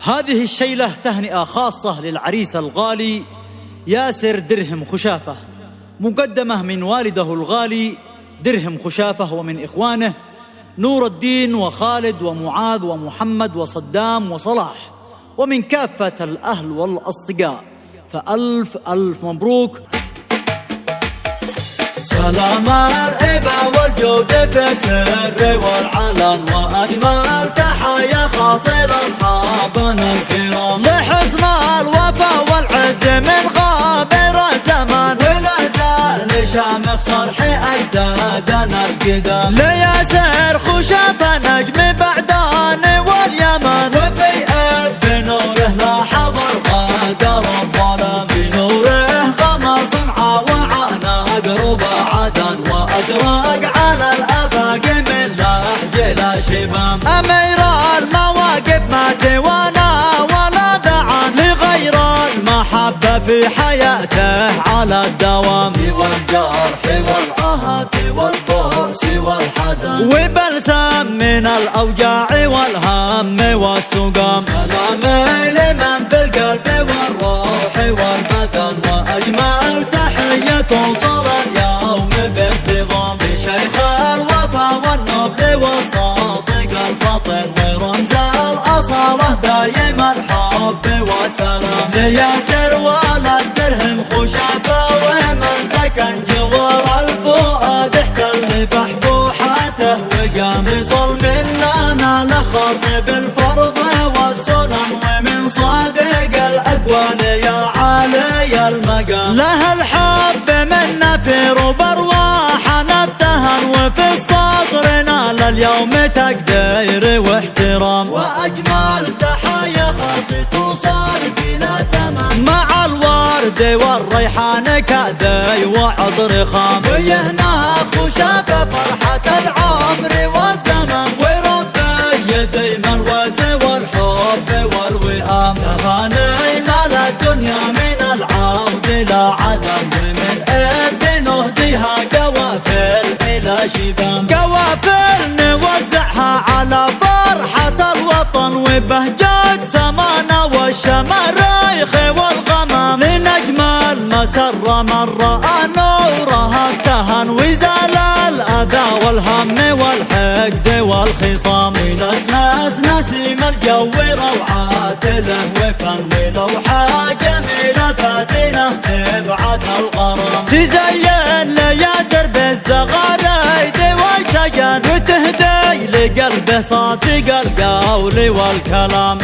هذه الشيلة تهنئة خاصة للعريس الغالي ياسر درهم خشافة، مقدمة من والده الغالي درهم خشافة، ومن إخوانه نور الدين وخالد ومعاذ ومحمد وصدام وصلاح، ومن كافة الأهل والأصدقاء. فألف ألف مبروك. سلام الهبة والجود في السر والعلن، وأجمل تحية خاصة لأصحابنا الكرام، لحسن الوفا والعز من غابر الزمان، ولا زال شامخ صرح أجدادنا القدام، لياسر خشافة نجم بعدان واليمن، وفي بنوره لاحظ الغدر الظلام، بنوره قمر صنعاء وعانا قرب عدن، وأشرق على الآفاق من لحج إلى شبام، أمير المواقف ما توانا ولا دعان لغير المحبة في حياته على الدوام، والجرح والآهات والبؤس والحزن، وبلسم من الأوجاع والهم والسقام. سلامي لمن في القلب والروح والبدن، وأجمل تحية توصل اليوم بانتظام، لشيخ الوفا والنبل والصادق الفطن، ورمز الأصالة دايم الحب والسلام، لياسر ولد درهم خشافة، ومن سكن جوار الفؤاد احتل بحبوحاته، وقام يصل مننا لخص بالفرض والسنن، ومن صادق الأقوال يا عالي المقام، له الحب من نفير وبرواح نفتهن، وفي الصدر نال اليوم تقدير واحترام، وأجمل تحية خاصة توصل بلا ثمن، مع الورد والريحان كأذي وعطر خام، ويهنا خشافة فرحة العمر والزمن، وربي دايما الود والحب والوئام، تهاني مال الدنيا من العود إلى عدم، ومن إيد نهديها قوافل إلى شبام، قوافل نوزعها على فرحة الوطن، وبهجة سمانا والشماريخ والغمام، لنجمل مسر من رأى نورها اتهن، وزال الأذى والهم والحقد والخصام، ونسنس نسيم الجو روعات له وفن، ولوحة جميلة فاتنة تبعث الغرام، تزين لياسر بالزغاريد والشجن، وتهدي لقلبه صادق القول والكلام.